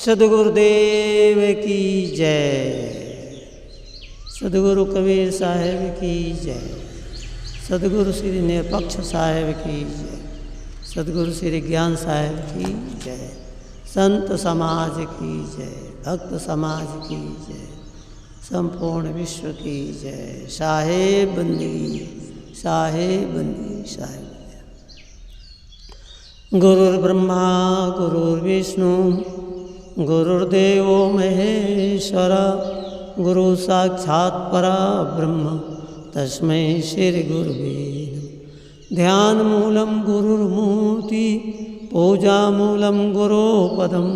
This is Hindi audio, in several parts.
सद्गुरुदेव की जय। सद्गुरु कबीर साहेब की जय। सद्गुरु श्री निरपक्ष साहेब की जय। सद्गुरु श्री ज्ञान साहेब की जय। संत समाज की जय। भक्त समाज की जय। संपूर्ण विश्व की जय। साहेब बंदी, साहेब बंदी, साहेब। गुरुर्ब्रह्मा गुरुर्विष्णु गुरुर्देवो महेश्वर गुरु साक्षात् परब्रह्म तस्मै श्री गुरुवे नमः। ध्यान मूलम गुरुर्मूर्ति पूजा मूलम गुरुपदम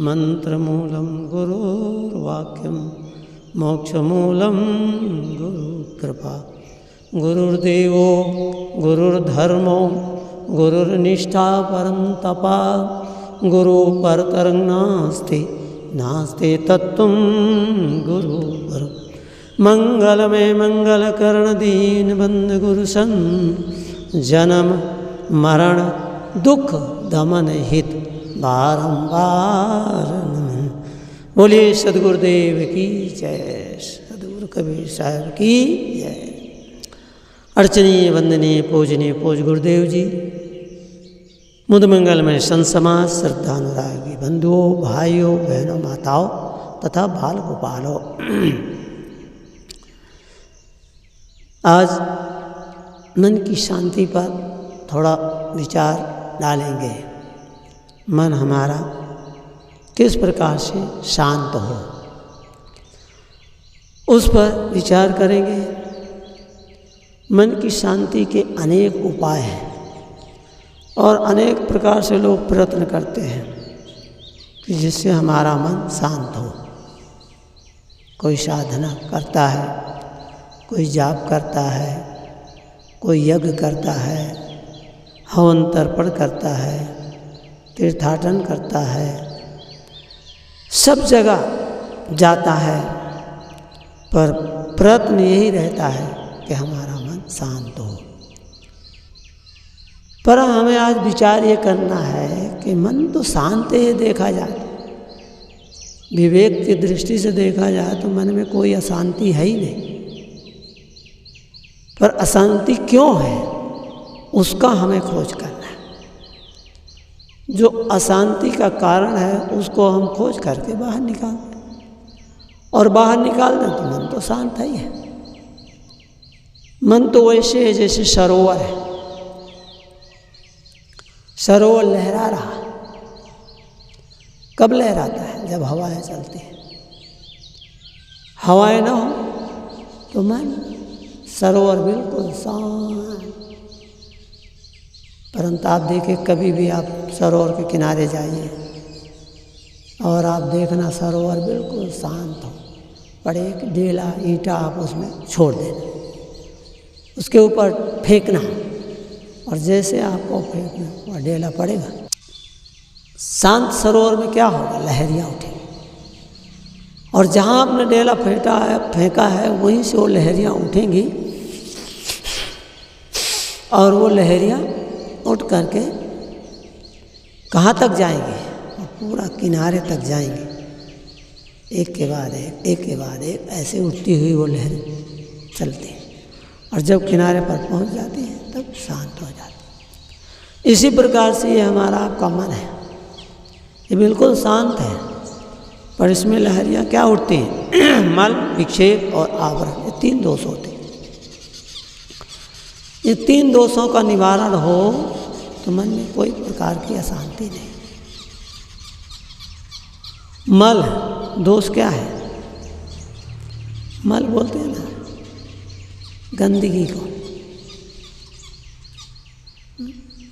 मंत्र मूलम गुरुर्वाक्यम मोक्ष मूलम गुरुकृपा। गुरुर्देवो गुरुर्धर्मो गुरुर्निष्ठा परं तपा। गुरु परतरं नास्ति नास्ति तत्त्वं गुरु परं। मंगलमय मंगलकर्ण दीन बंद गुरु सन जन्म मरण दुख दमन हित बारंबार नमन। बोलिए सद्गुरुदेव की जय। सद्गुरु कबीर साहब की जय। अर्चनीय वंदनीय पूजनीय पूज गुरुदेव जी, मुद मंगल में संत समाज, श्रद्धानुरागी बंधुओं, भाइयों, बहनों, माताओं तथा बाल गोपालों, आज मन की शांति पर थोड़ा विचार डालेंगे। मन हमारा किस प्रकार से शांत हो, उस पर विचार करेंगे। मन की शांति के अनेक उपाय हैं और अनेक प्रकार से लोग प्रयत्न करते हैं कि जिससे हमारा मन शांत हो। कोई साधना करता है, कोई जाप करता है, कोई यज्ञ करता है, हवन तर्पण करता है, तीर्थाटन करता है, सब जगह जाता है, पर प्रयत्न यही रहता है कि हमारा मन शांत हो। पर हमें आज विचार ये करना है कि मन तो शांत है देखा जाए, विवेक की दृष्टि से देखा जाए तो मन में कोई अशांति है ही नहीं। पर अशांति क्यों है, उसका हमें खोज करना है। जो अशांति का कारण है उसको हम खोज करके बाहर निकाल दें, और बाहर निकाल दें तो मन तो शांत ही है। मन तो वैसे है जैसे सरोवर है। सरोवर लहरा रहा, कब लहराता है? जब हवाएं चलती हैं। हवाएं ना हो तो मन सरोवर बिल्कुल शांत। परंतु आप देखिए, कभी भी आप सरोवर के किनारे जाइए और आप देखना सरोवर बिल्कुल शांत हो, पर एक ढेला ईंटा आप उसमें छोड़ देना, उसके ऊपर फेंकना, और जैसे आपको फेंकना वह ढेला पड़ेगा। शांत सरोवर में क्या होगा? लहरियाँ उठेंगी, और जहाँ आपने ढेला फेंका है वहीं से वो लहरियाँ उठेंगी, और वो लहरियाँ उठ करके कहाँ तक जाएंगी? पूरा किनारे तक जाएंगी। एक के बाद एक, एक के बाद एक, ऐसे उठती हुई वो लहरें चलती हैं, और जब किनारे पर पहुंच जाती हैं तब शांत हो जाती है। इसी प्रकार से ये हमारा आपका मन है, ये बिल्कुल शांत है, पर इसमें लहरियाँ क्या उठती हैं? मल, विक्षेप और आवरण, ये तीन दोष होते हैं। ये तीन दोषों का निवारण हो तो मन में कोई प्रकार की अशांति नहीं। मल दोष क्या है? मल बोलते हैं ना गंदगी को।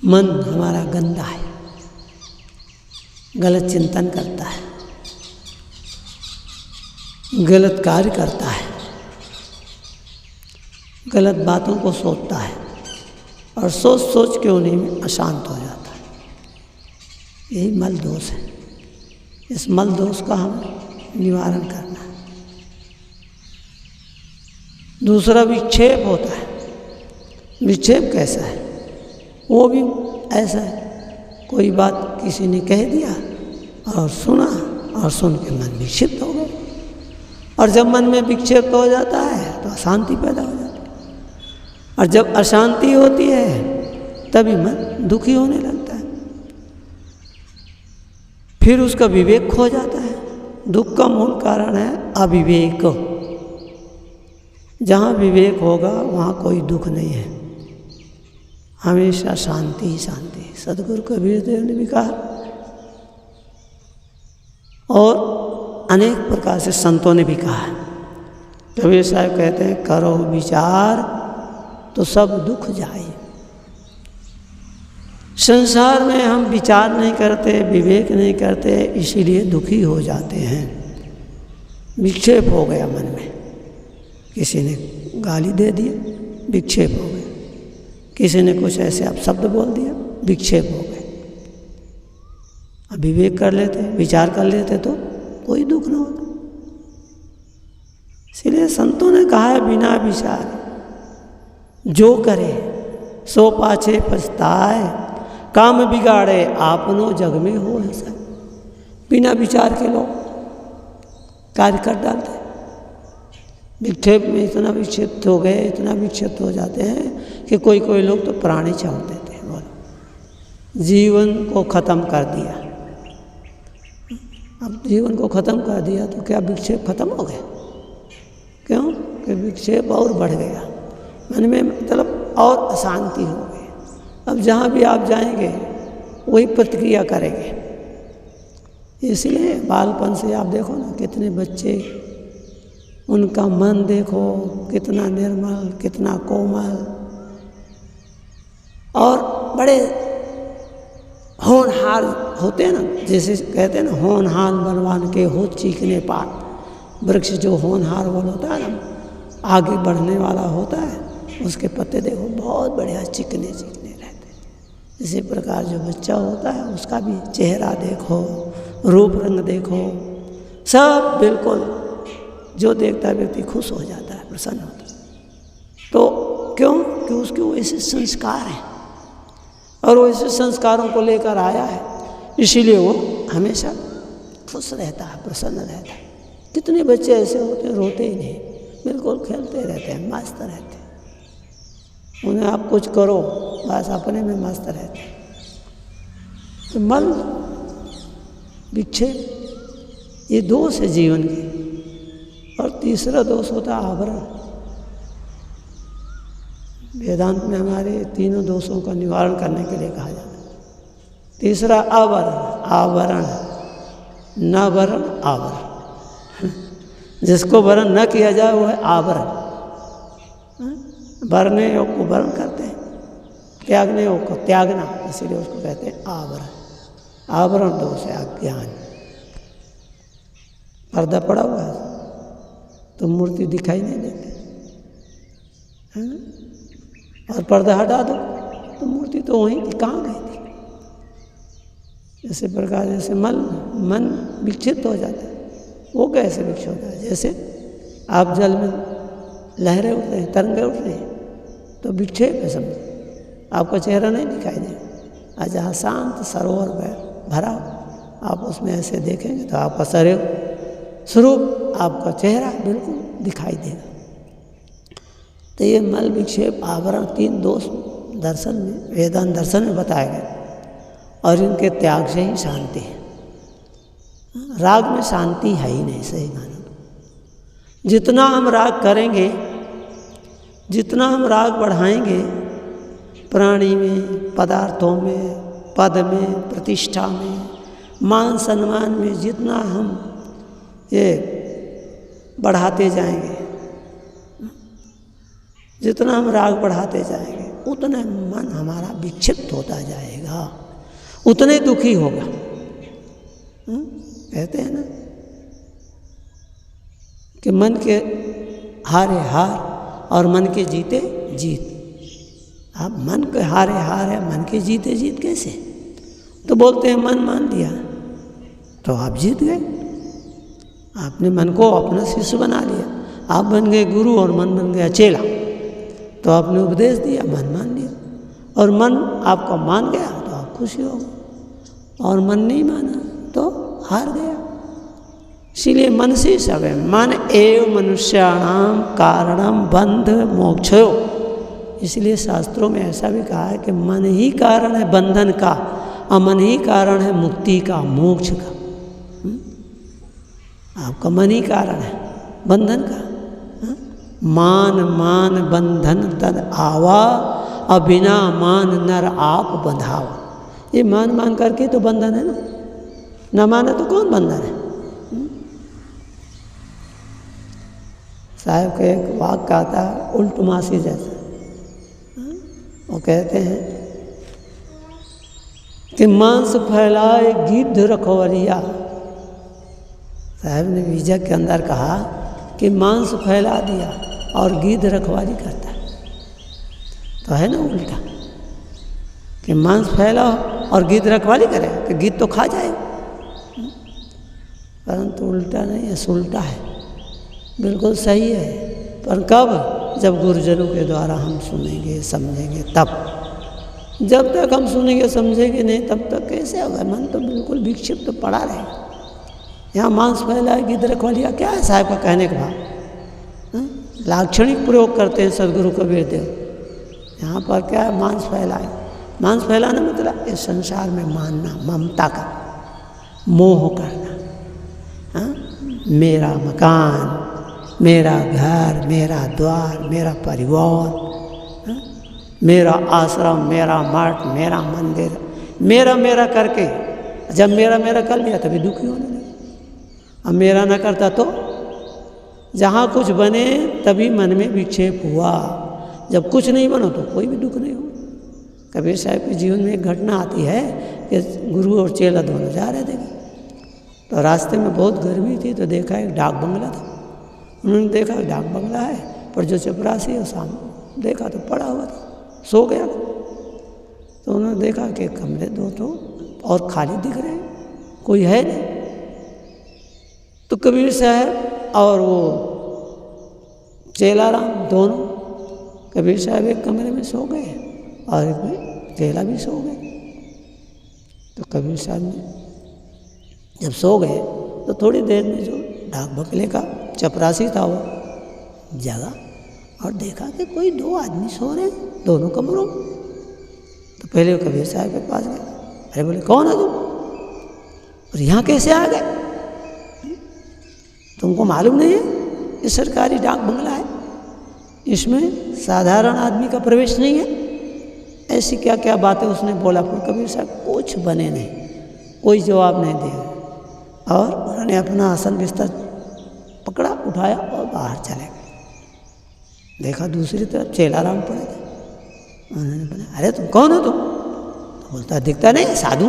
मन हमारा गंदा है, गलत चिंतन करता है, गलत कार्य करता है, गलत बातों को सोचता है, और सोच सोच के उन्हीं में अशांत हो जाता है। यही मल दोष है। इस मल दोष का हमें निवारण करना है। दूसरा विक्षेप होता है। विक्षेप कैसा है? वो भी ऐसा है, कोई बात किसी ने कह दिया और सुना और सुन के मन विक्षिप्त हो गए। और जब मन में विक्षिप्त हो जाता है तो अशांति पैदा हो जाती है, और जब अशांति होती है तभी मन दुखी होने लगता है, फिर उसका विवेक खो जाता है। दुख का मूल कारण है अविवेक। जहाँ विवेक होगा वहाँ कोई दुख नहीं है, हमेशा शांति ही शांति। सदगुरु कबीर देव ने भी कहा, और अनेक प्रकार से संतों ने भी कहा। कबीर साहब कहते हैं, करो विचार तो सब दुख जाए। संसार में हम विचार नहीं करते, विवेक नहीं करते, इसीलिए दुखी हो जाते हैं। विक्षेप हो गया मन में, किसी ने गाली दे दिया, विक्षेप हो गया, किसी ने कुछ ऐसे आप शब्द बोल दिया, विक्षेप हो गए। अब विवेक कर लेते, विचार कर लेते तो कोई दुख ना होता। इसलिए संतों ने कहा है, बिना विचार जो करे सो पाछे पछताए, काम बिगाड़े आपनो जग में हो ऐसा। बिना विचार के लोग कार्य कर डालते हैं। विक्षेप में इतना विक्षिप्त हो गए, इतना विक्षिप्त हो जाते हैं कि कोई कोई लोग तो प्राण ही छोड़ देते हैं। बोलो, जीवन को ख़त्म कर दिया। अब जीवन को ख़त्म कर दिया तो क्या विक्षेप खत्म हो गया? क्यों कि विक्षेप और बढ़ गया, मन में मतलब और अशांति हो गई। अब जहाँ भी आप जाएंगे वही प्रतिक्रिया करेंगे। इसलिए बालपन से आप देखो ना, कितने बच्चे, उनका मन देखो कितना निर्मल, कितना कोमल, और बड़े होनहार होते हैं ना। जैसे कहते हैं ना, होनहार बनवान के हो चीखने पात। वृक्ष जो होनहार बोल होता है ना, आगे बढ़ने वाला होता है, उसके पत्ते देखो बहुत बढ़िया चिकने चिकने रहते हैं। इसी प्रकार जो बच्चा होता है उसका भी चेहरा देखो, रूप रंग देखो, सब बिल्कुल जो देखता है व्यक्ति खुश हो जाता है, प्रसन्न होता है। तो क्यों कि उसके वैसे संस्कार हैं, और वैसे संस्कारों को लेकर आया है, इसीलिए वो हमेशा खुश रहता है, प्रसन्न रहता है। कितने बच्चे ऐसे होते हैं, रोते ही नहीं, बिल्कुल खेलते रहते हैं, मस्त रहते हैं। उन्हें आप कुछ करो बस अपने में मस्त रहते हैं। तो मन विक्षेप, ये दोष है जीवन के। और तीसरा दोष होता है आवरण। वेदांत में हमारे तीनों दोषों का निवारण करने के लिए कहा जाता है। तीसरा आवरण, आवरण न वरण आवरण। जिसको वरण न किया जाए वो है आवरण। वरने योग को वरण करते हैं, त्यागने योग को त्यागना, इसीलिए उसको कहते हैं आवरण। आवरण दोष है अज्ञान। पर्दा पड़ा हुआ है तो मूर्ति दिखाई नहीं देती है ना, और पर्दा हटा दो तो मूर्ति तो वहीं थी, कहाँ गई थी। इसी प्रकार जैसे मन विक्षिप्त हो जाता है, वो कैसे विक्षिप्त होता है? जैसे आप जल में लहरें उठ रही हैं, तरंगें उठ रही हैं, तो विक्षेप है, समझो आपका चेहरा नहीं दिखाई देगा। और जहाँ शांत सरोवर भरा हो, आप उसमें ऐसे देखेंगे तो आपका स्वरूप, आपका चेहरा बिल्कुल दिखाई देगा। तो ये मल विक्षेप आवरण तीन दोष दर्शन में, वेदांत दर्शन में बताए गए, और इनके त्याग से ही शांति है। राग में शांति है ही नहीं, सही मानो। जितना हम राग करेंगे, जितना हम राग बढ़ाएंगे, प्राणी में, पदार्थों में, पद में, प्रतिष्ठा में, मान सम्मान में, जितना हम ये बढ़ाते जाएंगे, जितना हम राग बढ़ाते जाएंगे, उतने मन हमारा विक्षिप्त होता जाएगा, उतने दुखी होगा। कहते हैं ना कि मन के हारे हार और मन के जीते जीत। आप मन के हारे हार है, मन के जीते जीत कैसे? तो बोलते हैं मन मान लिया तो आप जीत गए। आपने मन को अपना शिष्य बना लिया, आप बन गए गुरु और मन बन गया चेला। तो आपने उपदेश दिया, मन मान लिया, और मन आपका मान गया तो आप खुशी हो गए, और मन नहीं माना तो हार गया। इसीलिए मन से सब है। मन एव मनुष्याणाम कारणम बंध मोक्षयो। इसलिए शास्त्रों में ऐसा भी कहा है कि मन ही कारण है बंधन का और मन ही कारण है मुक्ति का, मोक्ष का। आपका मन ही कारण है बंधन का। मान मान बंधन तद आवा, अबिना मान नर आप बंधावा। ये मान करके तो बंधन है ना, न माने तो कौन बंधन है। साहब का एक वाक्य आता है उल्टमासी जैसा। वो कहते हैं कि मांस फैलाए गिद्ध रखवरिया। साहब ने बीजा के अंदर कहा कि मांस फैला दिया और गिद्ध रखवाली करता है, तो है ना उल्टा कि मांस फैला और गिद्ध रखवाली करे कि गिद्ध तो खा जाए, परंतु उल्टा नहीं है, सुलटा है। बिल्कुल सही है, पर कब? जब गुरुजनों के द्वारा हम सुनेंगे समझेंगे तब। जब तक हम सुनेंगे समझेंगे नहीं तब तक कैसे होगा? मन तो बिल्कुल विक्षिप्त तो पड़ा रहेगा। यहाँ मांस फैलाए गिद्ध रखवालिया क्या है साहब का कहने के बाद? लाक्षणिक प्रयोग करते हैं सदगुरु कबीर देव। यहाँ पर क्या है? मांस फैलाए। मांस फैलाना मतलब इस संसार में मानना, ममता का मोह करना। मेरा मकान, मेरा घर, मेरा द्वार, मेरा परिवार, मेरा आश्रम, मेरा मठ, मेरा मंदिर, मेरा मेरा करके जब मेरा मेरा कर लिया तभी दुखी होने लगे। अब मेरा ना करता तो जहाँ कुछ बने तभी मन में विक्षेप हुआ, जब कुछ नहीं बनो तो कोई भी दुख नहीं हो। कबीर साहब के जीवन में एक घटना आती है कि गुरु और चेला दोनों जा रहे थे, तो रास्ते में बहुत गर्मी थी, तो देखा एक डाक बंगला था। उन्होंने देखा डाक बंगला है, पर जो चपरासी है सामने देखा तो पड़ा हुआ था, सो गया। तो उन्होंने देखा कि कमरे दो तो और खाली दिख रहे हैं, कोई है नहीं। तो कबीर साहब और वो चेलाराम दोनों, कबीर साहब एक कमरे में सो गए और एक में चेला भी सो गए। तो कबीर साहब ने जब सो गए तो थोड़ी देर में जो डाक बंगले का चपरासी था वो जगा और देखा कि कोई दो आदमी सो रहे हैं दोनों कमरों। तो पहले कबीर साहब के पास गए, अरे बोले कौन है तुम और यहाँ कैसे आ गए? तुमको मालूम नहीं है ये सरकारी डाक बंगला है, इसमें साधारण आदमी का प्रवेश नहीं है। ऐसी क्या क्या बातें उसने बोला। फिर कबीर साहब कुछ बने नहीं, कोई जवाब नहीं दिया और उन्होंने अपना आसन बिस्तर पकड़ा, उठाया और बाहर चले गए। देखा दूसरी तरफ चेलाराम पड़े थे। उन्होंने बोला अरे तुम कौन हो तुम? तो बोलता दिखता नहीं, साधु।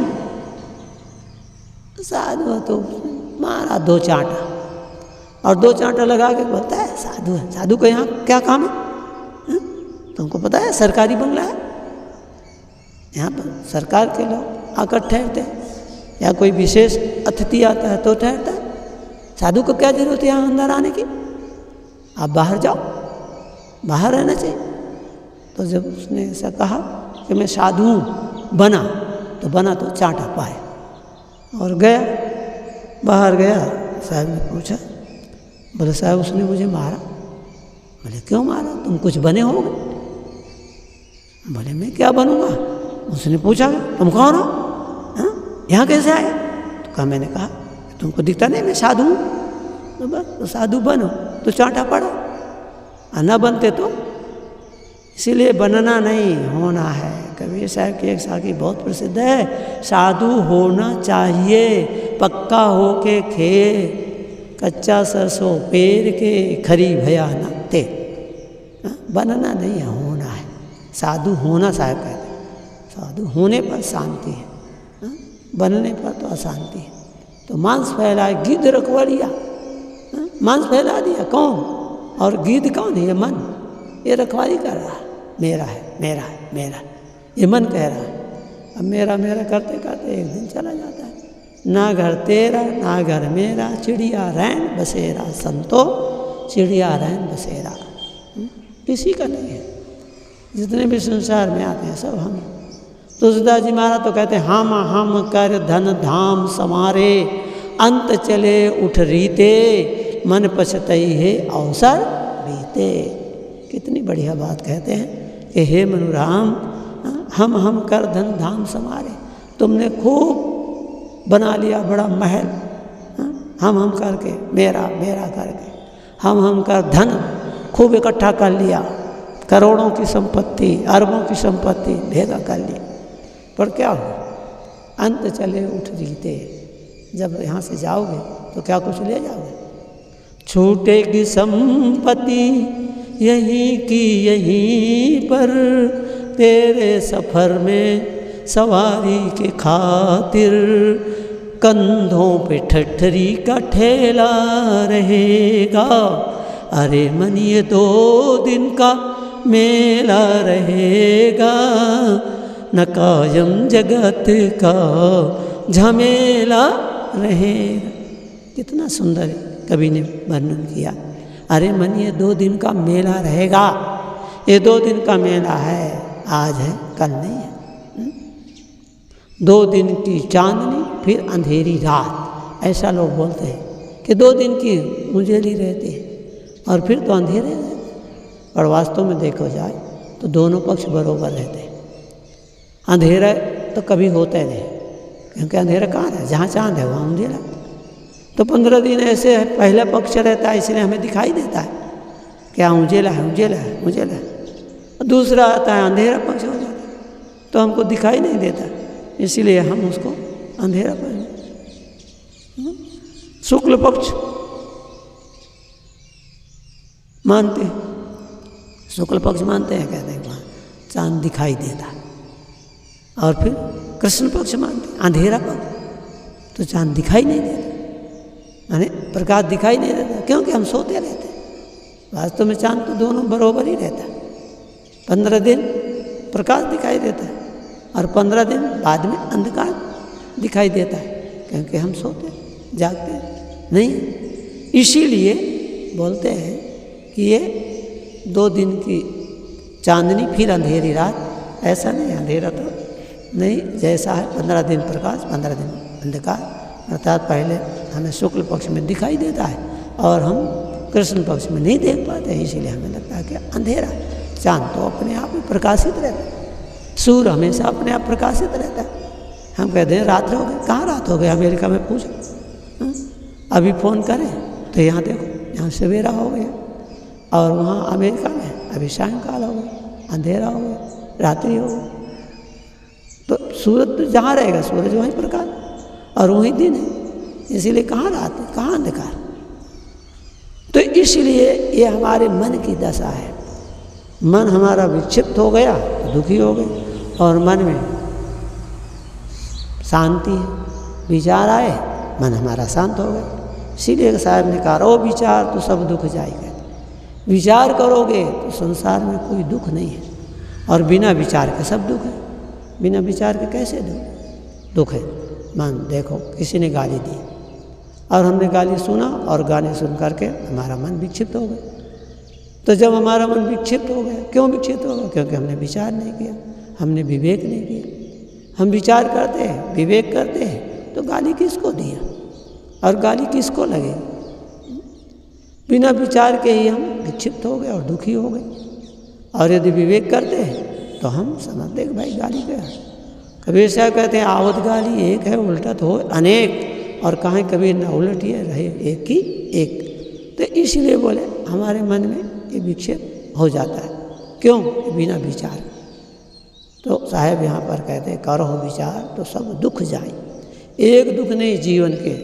साधु तो मारा दो चांटा और दो चांटा लगा के बोलता है साधु है। साधु का यहाँ क्या काम है? तुमको पता है सरकारी बंगला है, यहाँ पर सरकार के लोग आकर ठहरते हैं या कोई विशेष अतिथि आता है तो ठहरता है। साधु को क्या जरूरत है यहाँ अंदर आने की? आप बाहर जाओ, बाहर रहना चाहिए। तो जब उसने ऐसा कहा कि मैं साधु बना, तो बना तो चांटा पाए और गया, बाहर गया। साहब ने पूछा, बोले साहब उसने मुझे मारा। बोले क्यों मारा? तुम कुछ बने होगे? बोले मैं क्या बनूंगा? उसने पूछा तुम कौन हो, यहाँ कैसे आए? तो कहा मैंने कहा तुमको दिखता नहीं मैं साधु हूँ। तो बस तो साधु बनो, तो चांटा पड़ा। ना बनते तो, इसीलिए बनना नहीं होना है। कबीर साहब की एक साखी बहुत प्रसिद्ध है, साधु होना चाहिए पक्का हो के खे, कच्चा सरसों पेड़ के खरी भया न ते। बनना नहीं है, होना है। साधु होना साहब कहते हैं, साधु होने पर शांति है, बनने पर तो अशांति है। तो मांस फैलाए गिद्ध रखवालिया, मांस फैला दिया कौन? और गिद्ध कौन है? ये मन, ये रखवाली कर रहा है, मेरा है मेरा है मेरा है, ये मन कह रहा है। अब मेरा मेरा करते करते एक दिन चला जाता है। ना घर तेरा ना घर मेरा, चिड़िया रैन बसेरा, संतो चिड़िया रैन बसेरा। किसी का नहीं है। जितने भी संसार में आते हैं सब हम। तुलसीदास जी महाराज तो कहते हैं हम कर धन धाम समारे, अंत चले उठ रीते, मन पछतई है अवसर बीते। कितनी बढ़िया बात कहते हैं कि हे मनुराम, हम कर धन धाम समारे। तुमने खूब बना लिया बड़ा महल, हम करके, मेरा करके, हम कर धन खूब इकट्ठा कर लिया, करोड़ों की संपत्ति, अरबों की संपत्ति भेगा कर ली, पर क्या हो, अंत चले उठ रीते। जब यहाँ से जाओगे तो क्या कुछ ले जाओगे? छूटेगी संपत्ति यहीं की यहीं पर, तेरे सफ़र में सवारी के खातिर, कंधों पे ठठरी का ठेला रहेगा। अरे मन ये 2 दिन का मेला रहेगा, न कायम जगत का झमेला रहेगा। कितना सुंदर कवि ने वर्णन किया। अरे मन ये 2 दिन का मेला रहेगा, ये 2 दिन का मेला है, आज है कल नहीं है। 2 दिन की चांदनी फिर अंधेरी रात, ऐसा लोग बोलते हैं कि 2 दिन की उजेली रहती है और फिर तो अंधेरे रहते, और वास्तव में देखो जाए तो दोनों पक्ष बरोबर रहते हैं। अंधेरा तो कभी होता ही नहीं, क्योंकि अंधेरा कहाँ है? जहाँ चांद है वहाँ अंधेरा। तो 15 दिन ऐसे है, पहला पक्ष रहता है, इसलिए हमें दिखाई देता है क्या उजेला है, उजेला है, उजेला है। दूसरा आता है अंधेरा पक्ष हो जाता है, तो हमको दिखाई नहीं देता, इसीलिए हम उसको अंधेरा पर शुक्ल पक्ष मानते हैं, शुक्ल पक्ष मानते हैं, कहते हैं वहाँ चांद दिखाई देता है। और फिर कृष्ण पक्ष मानते हैं, अंधेरा पक्ष, तो चांद दिखाई नहीं देता, यानी प्रकाश दिखाई नहीं देता, क्योंकि हम सोते रहते हैं। वास्तव में चांद तो दोनों बराबर ही रहता है। 15 दिन प्रकाश दिखाई देता है और 15 दिन बाद में अंधकार दिखाई देता है, क्योंकि हम सोते जागते नहीं। इसीलिए बोलते हैं कि ये 2 दिन की चांदनी फिर अंधेरी रात, ऐसा नहीं, अंधेरा तो नहीं, जैसा है 15 दिन प्रकाश 15 दिन अंधकार, अर्थात पहले हमें शुक्ल पक्ष में दिखाई देता है और हम कृष्ण पक्ष में नहीं देख पाते हैं, इसीलिए हमें लगता है कि अंधेरा। चांद तो अपने आप में प्रकाशित रहता है, सूर्य हमेशा अपने आप प्रकाशित रहता है। हम कहते हैं रात हो गई, कहाँ रात हो गई? अमेरिका में पूछो, अभी फ़ोन करें तो यहाँ देखो, यहाँ सवेरा हो गया, और वहाँ अमेरिका में अभी सायंकाल हो गया, अंधेरा हो गया, रात्रि हो गई। तो सूरज तो जहाँ रहेगा, सूरज वहीं प्रकाश और वहीं दिन है, इसीलिए कहाँ रात है, कहाँ अंधकार। तो इसलिए ये हमारे मन की दशा है। मन हमारा विक्षिप्त हो गया तो दुखी हो गए, और मन में शांति है, विचार आए मन हमारा शांत हो गया। इसीलिए साहब ने कहा, रो विचार तो सब दुख जाएगा। विचार करोगे तो संसार में कोई दुख नहीं है, और बिना विचार के सब दुख है। बिना विचार के कैसे दुख है? मान देखो, किसी ने गाली दी और हमने गाली सुना, और गाली सुन करके हमारा मन विक्षिप्त हो गया। तो जब हमारा मन विक्षिप्त हो गया, क्यों विक्षिप्त हो गया? क्योंकि हमने विचार नहीं किया, हमने विवेक नहीं किया। हम विचार करते हैं, विवेक करते हैं, तो गाली किसको दिया और गाली किसको लगेगी? बिना विचार के ही हम विक्षिप्त हो गए और दुखी हो गए। और यदि विवेक करते हैं तो हम समझते हैं कि भाई गाली क्या है। कबीर साहब कहते हैं, आवत गाली एक है, उल्टत हो अनेक, और कहाँ कबीर न उलटिए रहे एक ही एक। तो इसलिए बोले हमारे मन में ये विक्षेप हो जाता है, क्यों? बिना विचार। तो साहब यहाँ पर कहते हैं, करो विचार तो सब दुख जाए। एक दुख नहीं, जीवन के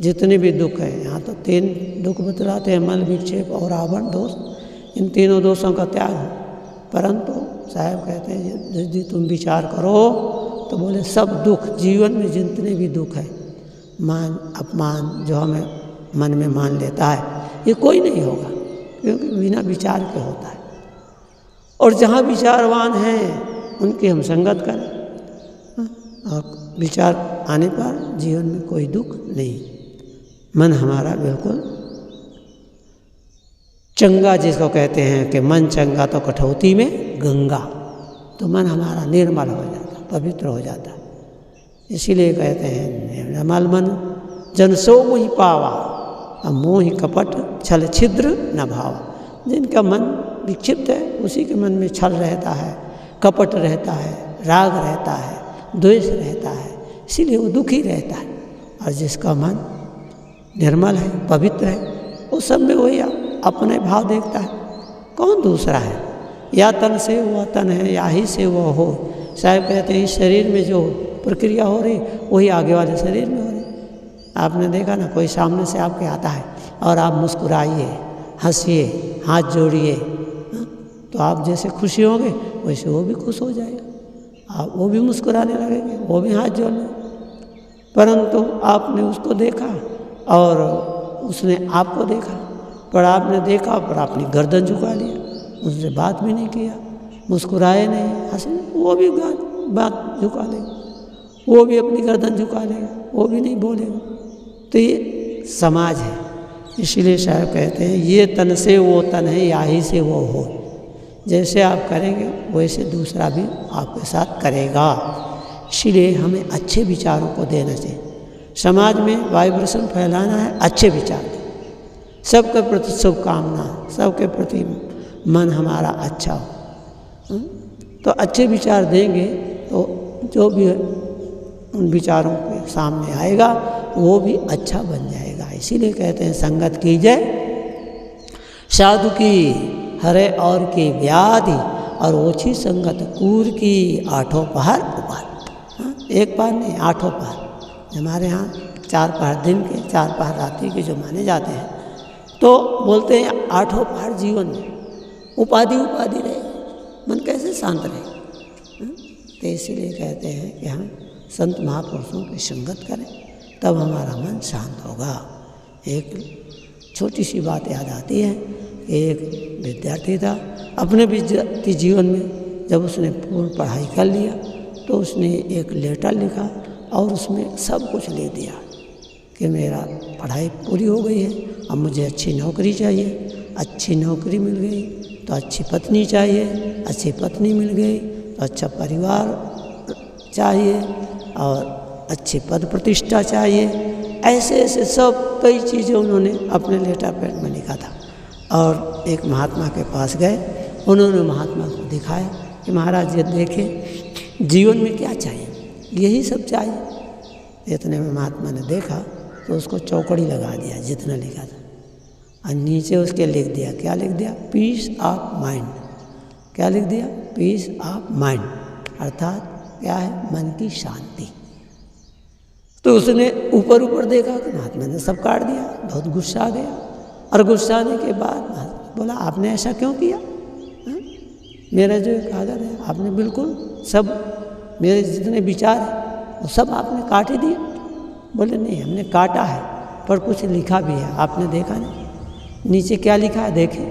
जितने भी दुख हैं, यहाँ तो 3 दुख बतलाते हैं, मल, विक्षेप और आवरण दोष। इन तीनों दोषों का त्याग हो। परंतु साहब कहते हैं, यदि तुम विचार करो तो बोले सब दुख, जीवन में जितने भी दुख हैं, मान अपमान जो हमें मन में मान लेता है, ये कोई नहीं होगा, क्योंकि बिना विचार के होता है। और जहाँ विचारवान हैं उनकी हम संगत करें, और विचार आने पर जीवन में कोई दुख नहीं। मन हमारा बिल्कुल चंगा, जिसको कहते हैं कि मन चंगा तो कठौती में गंगा। तो मन हमारा निर्मल हो जाता, पवित्र हो जाता। इसीलिए कहते हैं निर्मल मन जन सो मोहि पावा, अब मोहि कपट छल छिद्र न भावा। जिनका मन विक्षिप्त है उसी के मन में छल रहता है, कपट रहता है, राग रहता है, द्वेष रहता है, इसीलिए वो दुखी रहता है। और जिसका मन निर्मल है, पवित्र है, उस सब में वही अपने भाव देखता है, कौन दूसरा है। या तन से वह तन है, या ही से वह हो। साहब कहते हैं इस शरीर में जो प्रक्रिया हो रही वही आगे वाले शरीर में हो रही। आपने देखा ना, कोई सामने से आपके आता है और आप मुस्कुराइए, हंसिए, हाथ जोड़िए, तो आप जैसे खुशी होंगे वैसे वो भी खुश हो जाएगा, आप वो भी मुस्कुराने लगेंगे, वो भी हाथ जोड़ने। परंतु आपने उसको देखा और उसने आपको देखा, पर आपने देखा पर आपने गर्दन झुका लिया, उससे बात भी नहीं किया, मुस्कुराए नहीं, हंसे, वो भी बात झुका लेगा, वो भी अपनी गर्दन झुका लेगा, वो भी नहीं बोलेगा। तो ये समाज है। इसीलिए साहब कहते हैं ये तन से वो तन है, या ही से वो हो। जैसे आप करेंगे वैसे दूसरा भी आपके साथ करेगा। इसीलिए हमें अच्छे विचारों को देना चाहिए। समाज में वाइब्रेशन फैलाना है, अच्छे विचार, सबके प्रति शुभकामना, सबके प्रति मन हमारा अच्छा हो। तो अच्छे विचार देंगे तो जो भी उन विचारों के सामने आएगा वो भी अच्छा बन जाएगा। इसीलिए कहते हैं संगत कीजिए साधु की, हरे और की व्याधि, और ओछी संगत कूर की, आठों पहर उपार। एक पहर नहीं, आठों पहर। हमारे यहाँ 4 पहर दिन के, 4 पहर रात्रि के जो माने जाते हैं, तो बोलते हैं आठों पहर जीवन में उपाधि रहे, मन कैसे शांत रहे। तो इसीलिए कहते हैं कि हम संत महापुरुषों की संगत करें, तब हमारा मन शांत होगा। एक छोटी सी बात याद आती है कि एक विद्यार्थी था, अपने विद्यार्थी जीवन में जब उसने पूर्ण पढ़ाई कर लिया तो उसने एक लेटर लिखा और उसमें सब कुछ लिख दिया कि मेरा पढ़ाई पूरी हो गई है, अब मुझे अच्छी नौकरी चाहिए, अच्छी नौकरी मिल गई तो अच्छी पत्नी चाहिए, अच्छी पत्नी मिल गई तो अच्छा परिवार चाहिए और अच्छी पद प्रतिष्ठा चाहिए। ऐसे ऐसे सब कई चीज़ें उन्होंने अपने लेटर पैड में लिखा था। और एक महात्मा के पास गए, उन्होंने महात्मा को दिखाया कि महाराज ये देखें जीवन में क्या चाहिए, यही सब चाहिए। इतने में महात्मा ने देखा तो उसको चौकड़ी लगा दिया जितना लिखा था, और नीचे उसके लिख दिया, क्या लिख दिया, पीस ऑफ माइंड। क्या लिख दिया, पीस ऑफ माइंड, अर्थात क्या है, मन की शांति। तो उसने ऊपर ऊपर देखा कि महात्मा ने सब काट दिया, बहुत गुस्सा आ गया। और गुस्सा आने के बाद बोला आपने ऐसा क्यों किया, मेरा जो कागज है आपने बिल्कुल सब, मेरे जितने विचार हैं वो सब आपने काट ही दिए। बोले नहीं, हमने काटा है पर कुछ लिखा भी है, आपने देखा नहीं, नीचे क्या लिखा है देखें।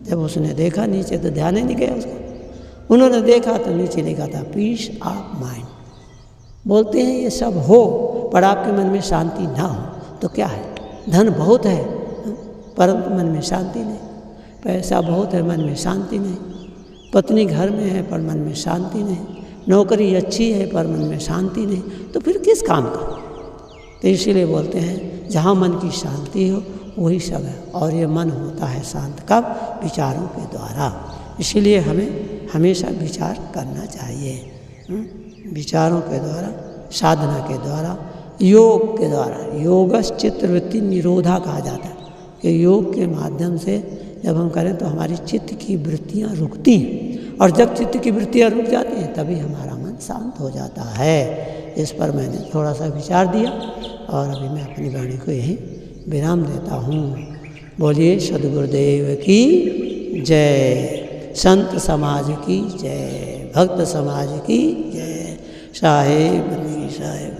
जब उसने देखा नीचे तो ध्यान ही नहीं गया उसको, उन्होंने देखा तो नीचे लिखा था पीस ऑफ माइंड। बोलते हैं ये सब हो पर आपके मन में शांति ना हो तो क्या है, धन बहुत है परंतु मन में शांति नहीं, पैसा बहुत है मन में शांति नहीं, पत्नी घर में है पर मन में शांति नहीं, नौकरी अच्छी है पर मन में शांति नहीं, तो फिर किस काम का। तो इसीलिए बोलते हैं जहाँ मन की शांति हो वही सब है। और ये मन होता है शांत कब, विचारों के द्वारा। इसीलिए हमें हमेशा विचार करना चाहिए, विचारों के द्वारा, साधना के द्वारा, योग के द्वारा। योगस चित्तवृत्ति निरोधा कहा जाता है कि योग के माध्यम से जब हम करें तो हमारी चित्त की वृत्तियाँ रुकती हैं, और जब चित्त की वृत्तियाँ रुक जाती हैं तभी हमारा मन शांत हो जाता है। इस पर मैंने थोड़ा सा विचार दिया और अभी मैं अपनी वाणी को यहीं विराम देता हूँ। बोलिए सद्गुरुदेव की जय, संत समाज की जय, भक्त समाज की जय। साहेब साहेब।